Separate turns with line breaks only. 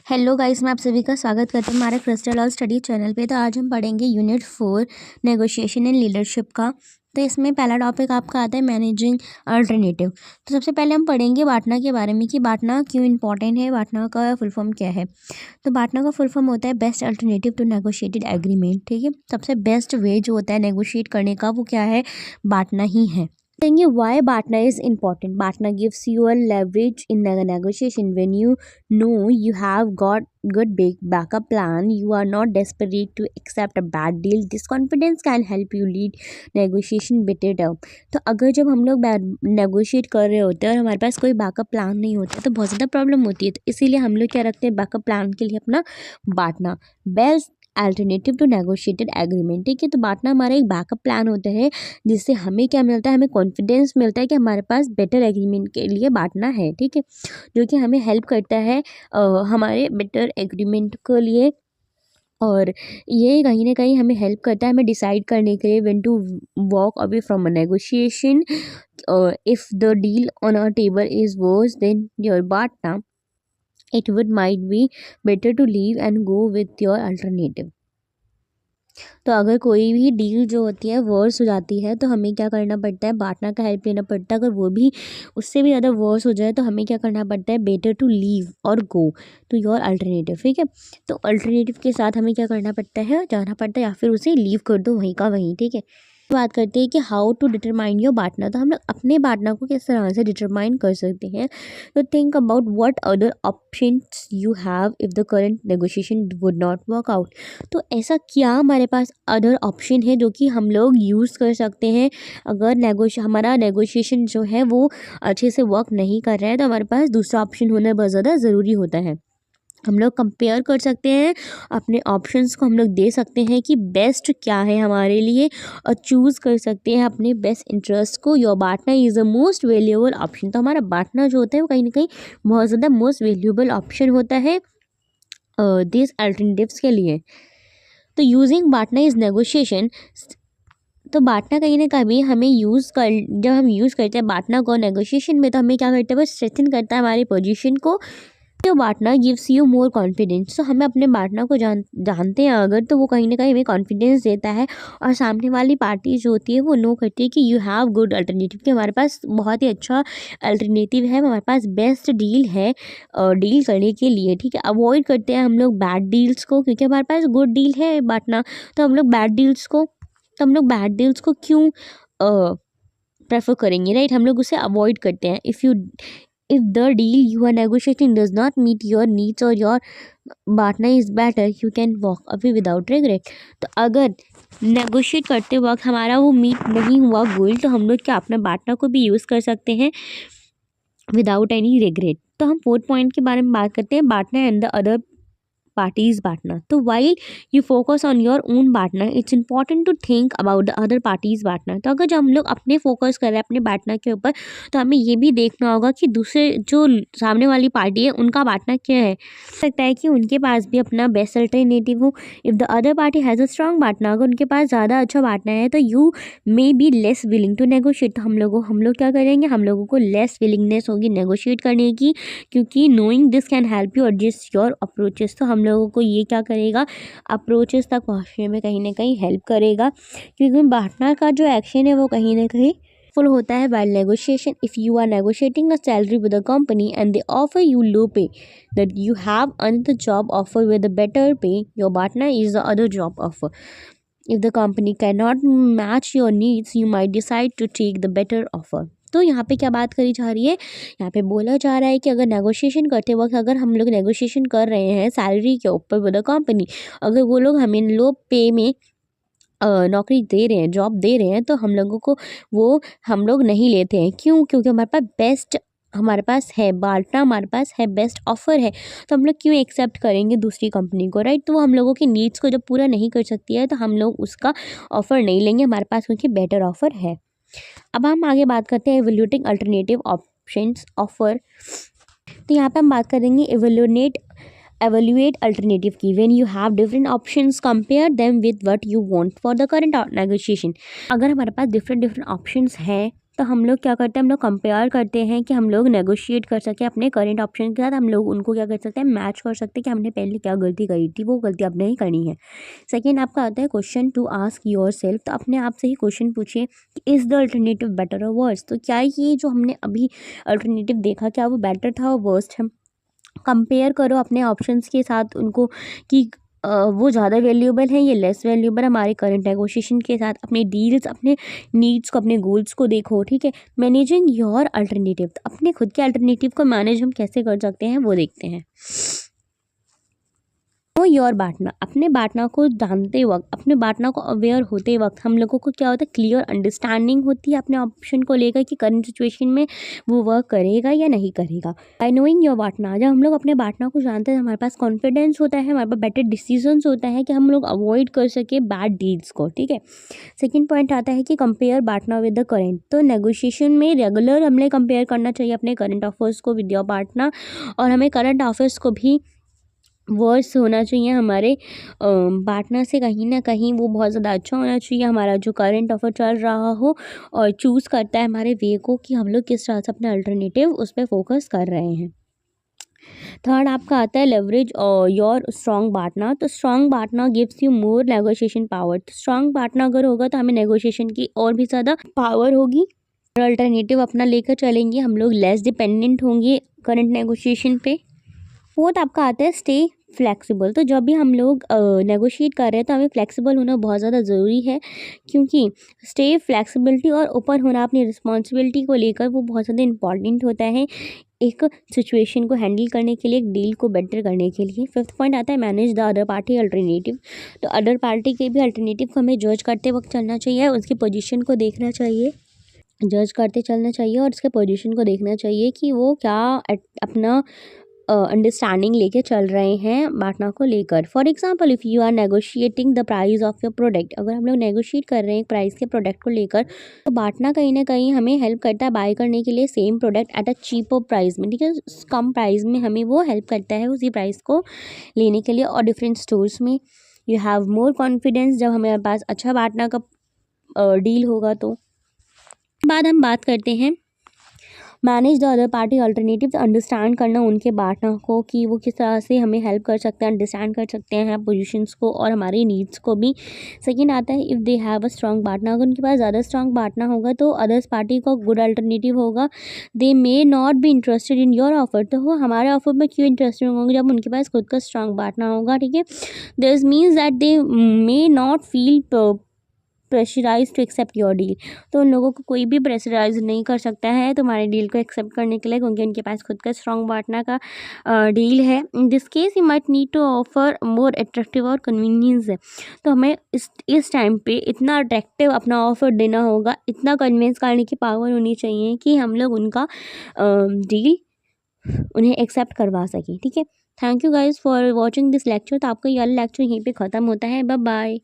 Hello guys, मैं आप सभी का स्वागत करती हूँ हमारे क्रिस्टल और स्टडी चैनल पे। तो आज हम पढ़ेंगे यूनिट 4 नेगोशिएशन एंड लीडरशिप का। तो इसमें पहला टॉपिक आपका आता है मैनेजिंग अल्टरनेटिव। तो सबसे पहले हम पढ़ेंगे बांटना के बारे में कि बांटना क्यों इंपॉर्टेंट है, बांटना का फुल फॉर्म क्या है। तो बांटना का फुल फॉर्म होता है best alternative to negotiated agreement. ठीक है, सबसे बेस्ट वे जो होता है नेगोशिएट करने का वो क्या है, बांटना ही है। Saying why Batna is important. Batna gives you a leverage in a negotiation when you know you have got good big backup plan. You are not desperate to accept a bad deal. This confidence can help you lead negotiation better down. तो अगर जब हम लोग negotiate कर रहे होते हैं और हमारे पास कोई बैकअप प्लान नहीं होता तो बहुत ज़्यादा प्रॉब्लम होती है। तो इसीलिए हम लोग क्या रखते हैं, बैकअप प्लान के लिए अपना BATNA best alternative to negotiated agreement. ठीक है, तो बांटना हमारा एक बैकअप प्लान होता है जिससे हमें क्या मिलता है, हमें कॉन्फिडेंस मिलता है कि हमारे पास बेटर एग्रीमेंट के लिए बांटना है। ठीक है, जो कि हमें हेल्प करता है हमारे बेटर एग्रीमेंट के लिए, और ये कहीं ना कहीं हमें हेल्प करता है हमें डिसाइड करने के लिए when to walk away from a negotiation. If the deal on a table is worse than your BATNA, it would might be better to leave and go with your alternative। तो अगर कोई भी deal जो होती है verse हो जाती है तो हमें क्या करना पड़ता है, बांटना का हेल्प लेना पड़ता है। अगर वो भी उससे भी ज़्यादा वर्स हो जाए तो हमें क्या करना पड़ता है, बेटर टू लीव और गो टू योर अल्टरनेटिव। ठीक है, तो अल्टरनेटिव के साथ हमें क्या करना पड़ता है, जाना पड़ता है या फिर उसे लीव कर दो वहीं का वहीं। ठीक है, बात करते हैं कि हाउ टू डिटरमाइन योर बांटना। तो हम लोग अपने बांटना को किस तरह से डिटरमाइन कर सकते हैं। तो think about what other options you have if the current negotiation would not work out. तो ऐसा क्या हमारे पास अदर ऑप्शन है जो कि हम लोग यूज़ कर सकते हैं अगर हमारा नेगोशिएशन जो है वो अच्छे से वर्क नहीं कर रहा है। तो हमारे पास दूसरा ऑप्शन होना बहुत ज़्यादा ज़रूरी होता है। हम लोग कंपेयर कर सकते हैं अपने ऑप्शंस को, हम लोग दे सकते हैं कि बेस्ट क्या है हमारे लिए और चूज़ कर सकते हैं अपने बेस्ट इंटरेस्ट को। योर बांटना is the most valuable option. तो हमारा बांटना जो होता है वो कहीं ना कहीं बहुत ज़्यादा मोस्ट वैल्यूएबल ऑप्शन होता है दिस अल्टरनेटिव्स के लिए। तो यूजिंग बांटना इज़ नेगोशिएशन। तो बांटना कहीं ना कहीं हमें जब हम यूज़ करते हैं बांटना को नेगोशिएशन में तो हमें क्या करता है, वो स्ट्रेंथन करता है हमारी पोजीशन को। तो बांटना गिव्स यू मोर कॉन्फिडेंस। तो हमें अपने बांटना को जानते हैं अगर, तो वो कहीं ना कहीं हमें कॉन्फिडेंस देता है और सामने वाली पार्टी जो होती है वो नो करती है कि यू हैव गुड अल्टरनेटिव, कि हमारे पास बहुत ही अच्छा अल्टरनेटिव है, हमारे पास बेस्ट डील है डील करने के लिए। ठीक है, अवॉइड करते हैं हम लोग बैड डील्स को, क्योंकि हमारे पास गुड डील है बांटना। तो हम लोग बैड डील्स को क्यों प्रेफर करेंगे, राइट। हम लोग उसे अवॉइड करते हैं। If the deal you are negotiating does not meet your needs or your partner is better, you can walk away without regret। तो अगर नेगोशिएट करते वक्त हमारा वो मीट नहीं हुआ गोल तो हम लोग क्या अपने पार्टनर को भी यूज़ कर सकते हैं विदाउट एनी रिग्रेट। तो हम 4th पॉइंट के बारे में बात करते हैं, partner and the other parties BATNA. तो while you focus on your own partner it's important to think about the other parties BATNA. तो अगर जब हम लोग अपने फोकस कर रहे हैं अपने पार्टनर के ऊपर तो हमें ये भी देखना होगा कि दूसरे जो सामने वाली पार्टी है उनका पार्टनर क्या है। हो सकता है कि उनके पास भी अपना बेस्ट अल्टरनेटिव हो। If the other party has a strong partner, अगर उनके पास ज़्यादा अच्छा पार्टनर है तो you may be less willing to negotiate. तो हम लोग क्या करेंगे, हम लोगों को लेस विलिंगनेस होगी नेगोशिएट करने की, क्योंकि knowing this can help you adjust your approaches. तो हम लोगों को ये क्या करेगा, अप्रोचेस तक पहुँचने में कहीं ना कहीं हेल्प करेगा, क्योंकि पार्टनर का जो एक्शन है वो कहीं ना कहीं फुल होता है while negotiation। If you are negotiating a salary with a company and they offer you low pay, that you have another job offer with a better pay, your partner is the other job offer। If the company cannot match your needs, you might decide to take the better offer। तो यहाँ पे क्या बात करी जा रही है, यहाँ पे बोला जा रहा है कि अगर नेगोशिएशन करते वक्त अगर हम लोग नेगोशिएशन कर रहे हैं सैलरी के ऊपर विद अ कंपनी, अगर वो लोग हमें लो पे में नौकरी दे रहे हैं, जॉब दे रहे हैं, तो हम लोगों को वो हम लोग नहीं लेते हैं। क्यों? क्योंकि हमारे पास है बांटना, हमारे पास है बेस्ट ऑफ़र है, तो हम लोग क्यों एक्सेप्ट करेंगे दूसरी कंपनी को, राइट। तो वो हम लोगों की नीड्स को जब पूरा नहीं कर सकती है तो हम लोग उसका ऑफ़र नहीं लेंगे, हमारे पास क्योंकि बेटर ऑफ़र है। अब हम आगे बात करते हैं इवैल्यूएटिंग अल्टरनेटिव ऑप्शंस ऑफ़र। तो यहाँ पे हम बात करेंगे evaluate alternative की। when you have different options compare them with what you want for the current negotiation। अगर हमारे पास different options हैं तो हम लोग क्या करते हैं, हम लोग कंपेयर करते हैं कि हम लोग नेगोशिएट कर सकें अपने करेंट ऑप्शन के साथ। हम लोग उनको क्या कर सकते हैं, मैच कर सकते हैं कि हमने पहले क्या गलती करी थी, वो गलती अब नहीं करनी है। सेकेंड आपका आता है question to ask yourself. तो अपने आप से ही क्वेश्चन पूछिए कि इज़ द अल्टरनेटिव बेटर और वर्स। तो क्या ये जो हमने अभी अल्टरनेटिव देखा, क्या वो बेटर था और वर्स्ट है। कंपेयर करो अपने ऑप्शंस के साथ उनको कि वो ज़्यादा वैल्यूएबल है, ये लेस वैल्यूएबल हमारे करंट नेगोशिएशन के साथ। अपने डील्स, अपने नीड्स को, अपने गोल्स को देखो, ठीक है। मैनेजिंग योर अल्टरनेटिव, अपने खुद के अल्टरनेटिव को मैनेज हम कैसे कर सकते हैं वो देखते हैं। नो योर पार्टनर, अपने पार्टनर को जानते वक्त, अपने पार्टनर को अवेयर होते वक्त हम लोगों को क्या होता है, क्लियर अंडरस्टैंडिंग होती है अपने ऑप्शन को लेकर कि करंट सिचुएशन में वो वर्क करेगा या नहीं करेगा। बाय नोइंग योर पार्टनर, जब हम लोग अपने पार्टनर को जानते हैं हमारे पास कॉन्फिडेंस होता है, हमारे पास बेटर डिसीजंस होता है कि हम लोग अवॉइड कर सके बैड डील्स को, ठीक है। सेकेंड पॉइंट आता है कि compare partner with the current. तो नेगोशिएशन में रेगुलर हमें कंपेयर करना चाहिए अपने करंट ऑफर्स को विद योर पार्टनर, और हमें करंट ऑफर्स को भी वर्स होना चाहिए हमारे पार्टनर से, कहीं ना कहीं वो बहुत ज़्यादा अच्छा होना चाहिए हमारा जो करंट ऑफर चल रहा हो, और चूज़ करता है हमारे वे को कि हम लोग किस तरह से अपने अल्टरनेटिव उस पर फोकस कर रहे हैं। थर्ड आपका आता है लेवरेज योर स्ट्रॉन्ग पार्टनर। तो strong partner gives you more negotiation power. तो स्ट्रॉन्ग पार्टनर अगर होगा तो हमें नेगोशिएशन की और भी ज़्यादा पावर होगी, और अल्टरनेटिव अपना लेकर चलेंगे, हम लोग लेस डिपेंडेंट होंगे करंट नेगोशिएशन पे। फोर्थ आपका आता है स्टे फ्लेक्सिबल। तो जब भी हम लोग नेगोशिएट कर रहे हैं तो हमें फ्लेक्सिबल होना बहुत ज़्यादा ज़रूरी है, क्योंकि स्टे फ्लेक्सिबिलिटी और ओपन होना अपनी रिस्पॉन्सिबिलिटी को लेकर वो बहुत ज़्यादा इंपॉर्टेंट होता है एक सिचुएशन को हैंडल करने के लिए, एक डील को बेटर करने के लिए। फिफ्थ पॉइंट आता है manage the other party alternative. तो अदर पार्टी के भी अल्टरनेटिव को हमें जज करते वक्त चलना चाहिए, उसकी पोजीशन को देखना चाहिए, जज करते चलना चाहिए, और उसके पोजीशन को देखना चाहिए कि वो क्या अपना अंडरस्टैंडिंग लेके चल रहे हैं पार्टनर को लेकर। For example, if you are negotiating the price of your product, अगर हम लोग नेगोशिएट कर रहे हैं प्राइस के प्रोडक्ट को लेकर, तो पार्टनर कहीं ना कहीं हमें हेल्प करता है बाय करने के लिए same product at a cheaper price में, ठीक है। कम प्राइस में हमें वो हेल्प करता है उसी प्राइस को लेने के लिए, और डिफरेंट स्टोर्स में यू हैव मोर कॉन्फिडेंस जब हमारे पास अच्छा पार्टनर का डील होगा। तो बाद हम बात करते हैं manage the other party alternative. Understand करना उनके पार्टनर को कि वो किस तरह से हमें हेल्प कर सकते हैं, अंडरस्टैंड कर सकते हैं पोजीशंस को और हमारी नीड्स को भी। सेकंड आता है if they have a strong partner, अगर उनके पास ज़्यादा स्ट्रॉन्ग पार्टनर होगा तो अदर्स पार्टी का गुड अल्टरनेटिव होगा। They may not be interested in your offer, तो वो हमारे ऑफर में क्यों इंटरेस्टेड होंगे जब उनके पास खुद का स्ट्रॉन्ग पार्टनर होगा, ठीक है। This means that they may not feel pressurise to accept your deal. तो उन लोगों को कोई भी प्रेशराइज नहीं कर सकता है तुम्हारे डील को एक्सेप्ट करने के लिए, क्योंकि उनके पास खुद का स्ट्रॉन्ग पार्टनर का डील है। In this case you might need to offer more attractive और कन्वीनियंस है। तो हमें इस टाइम पे इतना अट्रैक्टिव अपना ऑफर देना होगा, इतना कन्विंस करने की पावर होनी चाहिए कि हम लोग उनका डील उन्हें एक्सेप्ट करवा सकें, ठीक है। Thank you guys for watching this lecture. तो आपका ये वाला लेक्चर यहीं पे ख़त्म होता है। Bye bye.